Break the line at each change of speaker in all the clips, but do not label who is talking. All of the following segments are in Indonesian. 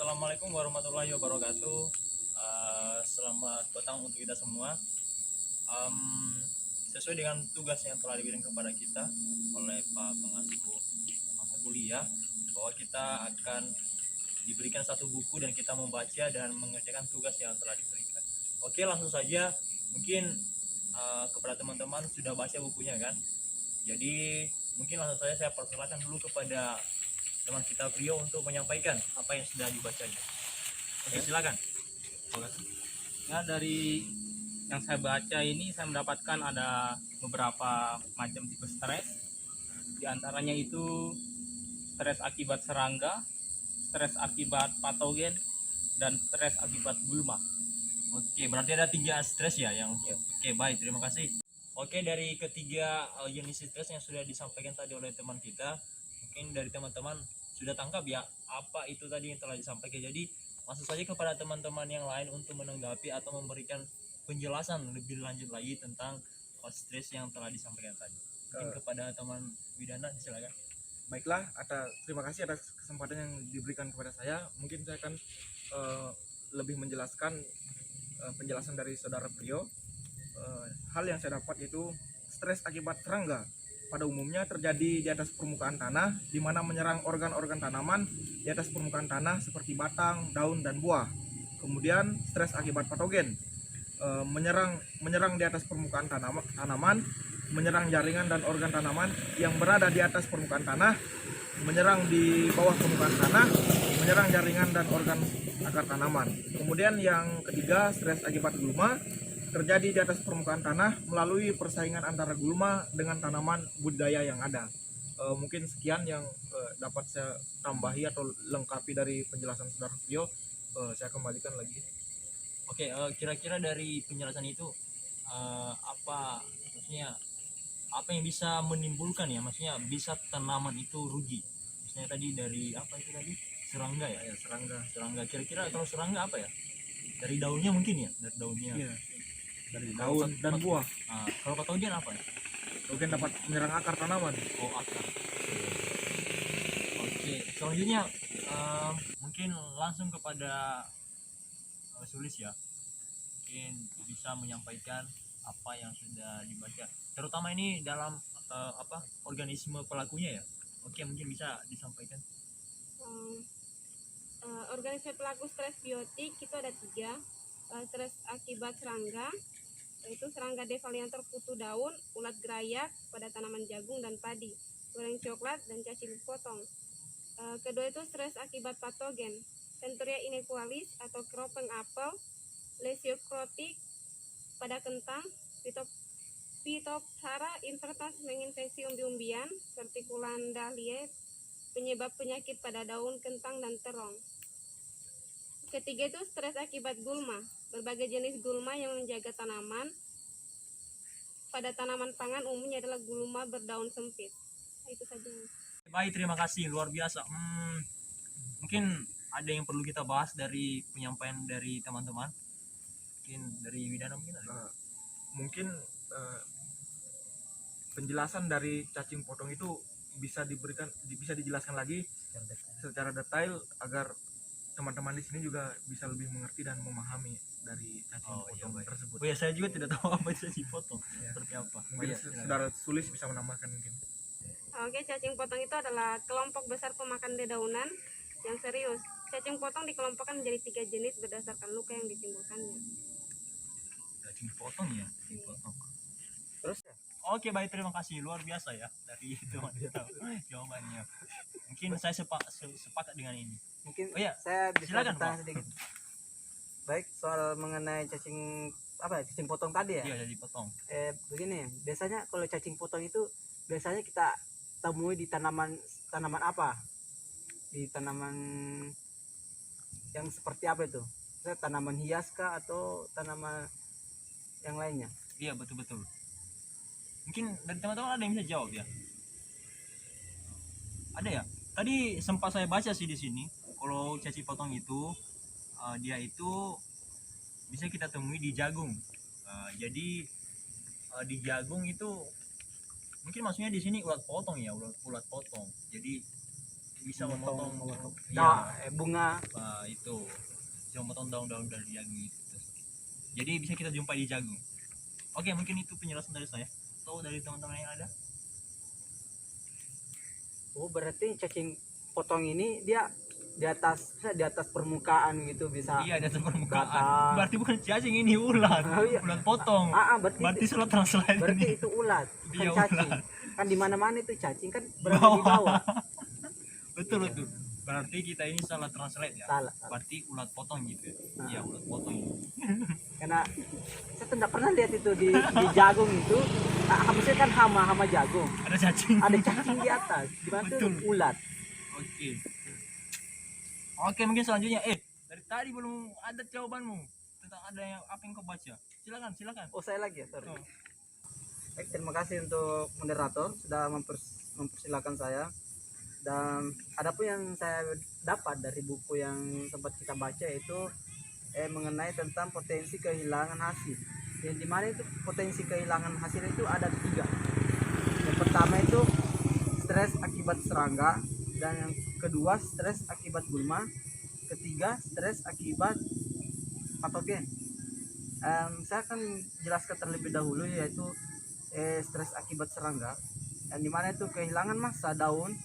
Assalamualaikum warahmatullahi wabarakatuh. Selamat petang untuk kita semua. Em, Sesuai dengan tugas yang telah diberikan kepada kita oleh Pak Pengasuh mata kuliah, bahwa kita akan diberikan satu buku dan kita membaca dan mengerjakan tugas yang telah diberikan. Oke, langsung saja. Mungkin kepada teman-teman sudah baca bukunya kan? Jadi mungkin langsung saja saya persilakan dulu kepada teman kita Brio untuk menyampaikan apa yang sudah dibacanya. Oke, silakan.
Terima kasih. Ya, dari yang saya baca ini saya mendapatkan ada beberapa macam tipe stres. Di antaranya itu stres akibat serangga, stres akibat patogen, dan stres akibat gulma.
Oke, berarti ada 3 stres ya yang. Oke, baik, terima kasih. Oke, dari ketiga jenis stres yang sudah disampaikan tadi oleh teman kita, mungkin dari teman-teman sudah tangkap ya apa itu tadi yang telah disampaikan. Jadi masuk saja kepada teman-teman yang lain untuk menanggapi atau memberikan penjelasan lebih lanjut lagi tentang stres yang telah disampaikan tadi. Mungkin kepada teman Widana, silakan.
Baiklah, terima kasih atas kesempatan yang diberikan kepada saya. Mungkin saya akan lebih menjelaskan penjelasan dari saudara Prio. Hal yang saya dapat yaitu stres akibat serangga pada umumnya terjadi di atas permukaan tanah, di mana menyerang organ-organ tanaman di atas permukaan tanah seperti batang, daun, dan buah. Kemudian stres akibat patogen menyerang di atas permukaan tanaman, menyerang jaringan dan organ tanaman yang berada di atas permukaan tanah, menyerang di bawah permukaan tanah, menyerang jaringan dan organ akar tanaman. Kemudian yang ketiga, stres akibat gulma terjadi di atas permukaan tanah melalui persaingan antara gulma dengan tanaman budidaya yang ada. Mungkin sekian yang dapat saya tambahi atau lengkapi dari penjelasan saudara Vio. Saya kembalikan lagi.
Oke, kira-kira dari penjelasan itu apa yang bisa menimbulkan ya, maksudnya bisa tanaman itu rugi. Misalnya tadi dari apa itu tadi, serangga ya, serangga. Kira-kira kalau serangga apa ya, dari daunnya mungkin ya, dari daunnya.
Iya, dari daun dan buah.
Kalau patogen apa ya?
Mungkin dapat menyerang akar tanaman.
Oh, akar. Oke, selanjutnya mungkin langsung kepada Sulis ya, mungkin bisa menyampaikan apa yang sudah dibaca, terutama ini dalam organisme pelakunya ya. Oke, mungkin bisa disampaikan.
Organisme pelaku stres biotik itu ada 3. Stres akibat serangga, yaitu serangga defolianter kutu daun, ulat gerayak pada tanaman jagung dan padi, goreng coklat, dan cacing potong. Kedua itu stres akibat patogen, Centuria inequalis atau keropeng apel, lesiokrotik pada kentang, Phytophthora invertas menginfeksi umbi-umbian, Verticulan dahlia penyebab penyakit pada daun, kentang, dan terong. Ketiga itu stres akibat gulma, berbagai jenis gulma yang menjaga tanaman. Pada tanaman pangan umumnya adalah gulma berdaun sempit. Itu saja.
Baik, terima kasih, luar biasa. Mungkin ada yang perlu kita bahas dari penyampaian dari teman-teman. Mungkin dari Widana mungkin ada.
Mungkin penjelasan dari cacing potong itu bisa dijelaskan lagi secara detail agar teman-teman di sini juga bisa lebih mengerti dan memahami dari cacing potong tersebut.
Oh ya, saya juga tidak tahu apa itu cacing potong.
Ya.
Seperti apa.
Mungkin saudara Sulis bisa menambahkan mungkin.
Oke, cacing potong itu adalah kelompok besar pemakan dedaunan yang serius. Cacing potong dikelompokkan menjadi 3 jenis berdasarkan luka yang ditimbulkannya.
Cacing potong ya, cacing potong.
Terus ya?
Oke, baik, terima kasih, luar biasa ya dari teman kita jawabannya. Mungkin saya sepakat dengan ini.
Mungkin
ya,
saya bisa
silakan,
bertanya
Pak.
sedikit. Baik, soal mengenai cacing potong tadi ya.
Iya, cacing potong.
Begini, biasanya kalau cacing potong itu biasanya kita temui di tanaman apa? Di tanaman yang seperti apa itu? Tanaman hias kah atau tanaman yang lainnya?
Iya, betul-betul. Mungkin dari teman-teman ada yang bisa jawab ya? Ada ya? Tadi sempat saya baca sih di sini, kalau cacing potong itu dia itu bisa kita temui di jagung. Jadi di jagung itu mungkin maksudnya di sini ulat potong ya, ulat potong. Jadi bisa memotong
bunga.
itu bisa memotong daun-daun dari jagung itu. Jadi bisa kita jumpai di jagung. Oke, mungkin itu penjelasan dari saya. Atau dari teman-teman yang ada?
Oh, berarti cacing potong ini dia di atas permukaan gitu bisa.
Iya, ada permukaan.
Batang.
Berarti bukan cacing, ini ulat.
Oh, iya.
Ulat potong.
Berarti
salah translate
berarti
ini.
itu ulat, bukan
Iya,
cacing.
ulat.
Kan di mana-mana itu cacing kan berada di bawah.
Betul betul. Berarti kita ini salah translate ya.
Salah.
Berarti ulat potong gitu.
Nah.
Iya, ulat potong.
Karena saya tuh nggak pernah lihat itu di jagung itu. Maksudnya kan hama jagung.
Ada cacing.
Ada cacing di atas. Di mana tuh
Betul.
ulat.
Oke. Oke, mungkin selanjutnya dari tadi belum ada jawabanmu tentang ada yang apa yang kau baca. Silakan.
Oh, saya lagi ya, sorry.
Oh.
Baik, terima kasih untuk moderator sudah mempersilahkan saya. Dan ada pun yang saya dapat dari buku yang sempat kita baca itu mengenai tentang potensi kehilangan hasil. Yang dimana itu potensi kehilangan hasil itu ada 3. Yang pertama itu stres akibat serangga, dan yang kedua stres akibat gulma, ketiga stres akibat patogen. Saya akan jelaskan terlebih dahulu, yaitu stres akibat serangga, yang dimana itu kehilangan massa daun,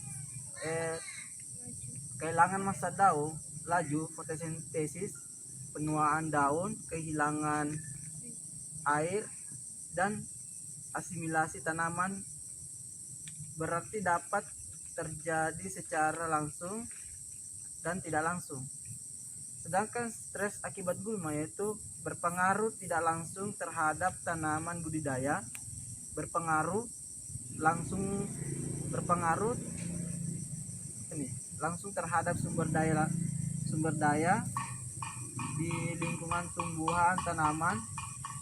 laju fotosintesis, penuaan daun, kehilangan air, dan asimilasi tanaman berarti dapat terjadi secara langsung dan tidak langsung. Sedangkan stres akibat gulma yaitu berpengaruh tidak langsung terhadap tanaman budidaya, berpengaruh langsung terhadap sumber daya di lingkungan tumbuhan tanaman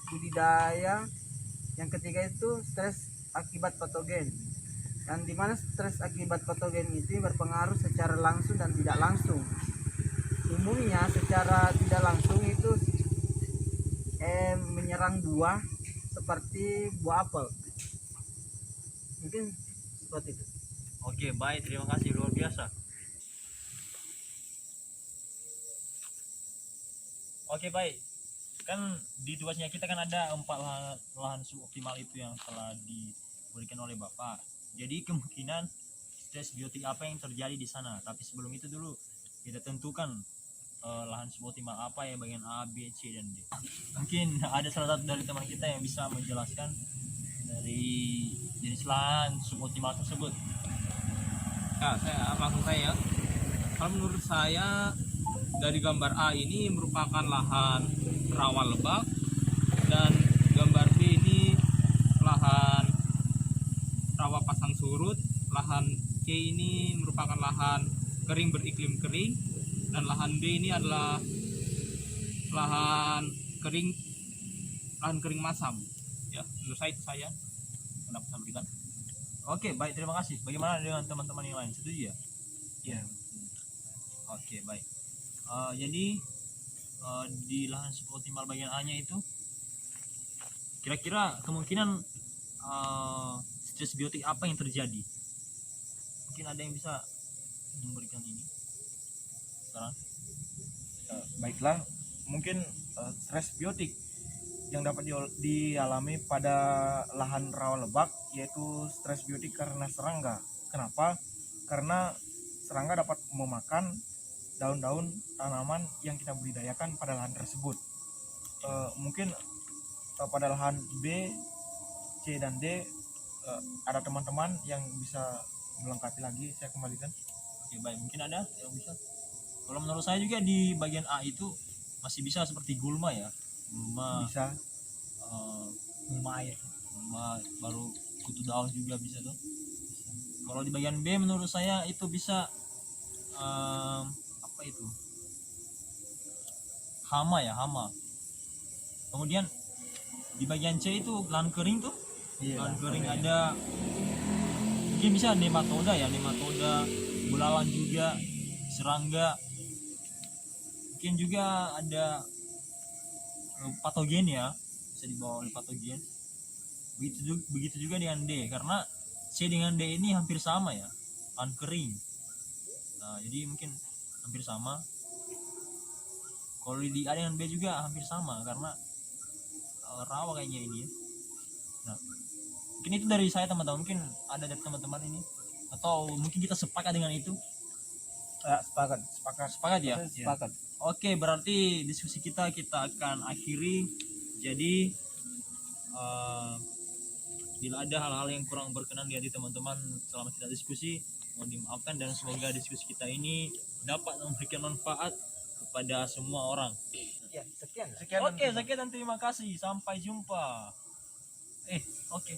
budidaya. Yang ketiga itu stres akibat patogen, yang dimana stres akibat patogen itu berpengaruh secara langsung dan tidak langsung. Umumnya secara tidak langsung itu menyerang buah seperti buah apel. Mungkin seperti itu.
Oke, baik, terima kasih, luar biasa. Oke, baik. Kan di tugasnya kita kan ada 4 lahan suboptimal itu yang telah diberikan oleh Bapak. Jadi kemungkinan stres biotik apa yang terjadi di sana. Tapi sebelum itu dulu kita tentukan lahan suboptimal apa ya, bagian A, B, C, dan D. Mungkin ada salah satu dari teman kita yang bisa menjelaskan dari jenis lahan suboptimal tersebut.
Ya, langsung saya. Kalau menurut saya dari gambar A ini merupakan lahan rawa lebak, dan gambar B ini lahan rawa pasang surut, lahan C ini merupakan lahan kering beriklim kering, dan lahan B ini adalah lahan kering masam. Ya, menurut saya itu saya pendapat saya berikan.
Oke, baik, terima kasih. Bagaimana dengan teman-teman yang lain? Setuju ya?
Iya.
Oke, baik. Jadi di lahan suboptimal bagian A-nya itu kira-kira kemungkinan stres biotik apa yang terjadi? Mungkin ada yang bisa memberikan ini sekarang?
Baiklah, mungkin stres biotik yang dapat dialami pada lahan rawa lebak yaitu stres biotik karena serangga. Kenapa? Karena serangga dapat memakan daun-daun tanaman yang kita budidayakan pada lahan tersebut. Mungkin pada lahan B, C, dan D ada teman-teman yang bisa melengkapi lagi. Saya kembalikan.
Oke, baik, mungkin ada yang bisa. Kalau menurut saya juga di bagian A itu masih bisa seperti gulma ya. Gulma
Bisa.
Gulma air, gulma baru kutu daun juga bisa tuh. Kalau di bagian B menurut saya itu bisa apa itu, hama ya, hama. Kemudian di bagian C itu lahan kering tuh.
Iya,
Lahan kering ada mungkin bisa nematoda ya, nematoda, bulawan juga, serangga, mungkin juga ada patogen ya, bisa dibawa oleh patogen. Begitu juga dengan D, karena C dengan D ini hampir sama ya, lahan kering. Nah, jadi mungkin hampir sama. Kalau di A dengan B juga hampir sama karena rawa kayaknya ini ya. Nah, mungkin itu dari saya teman-teman, mungkin ada dari teman-teman ini atau mungkin kita sepakat dengan itu. Sepakat ya.
Sepakat.
Oke, berarti diskusi kita akan akhiri. Jadi bila ada hal-hal yang kurang berkenan di hati teman-teman selama kita diskusi, mohon dimaafkan dan semoga diskusi kita ini dapat memberikan manfaat kepada semua orang.
Ya, sekian.
Sekian.
Oke, sekian dan terima kasih. Sampai jumpa. Oke.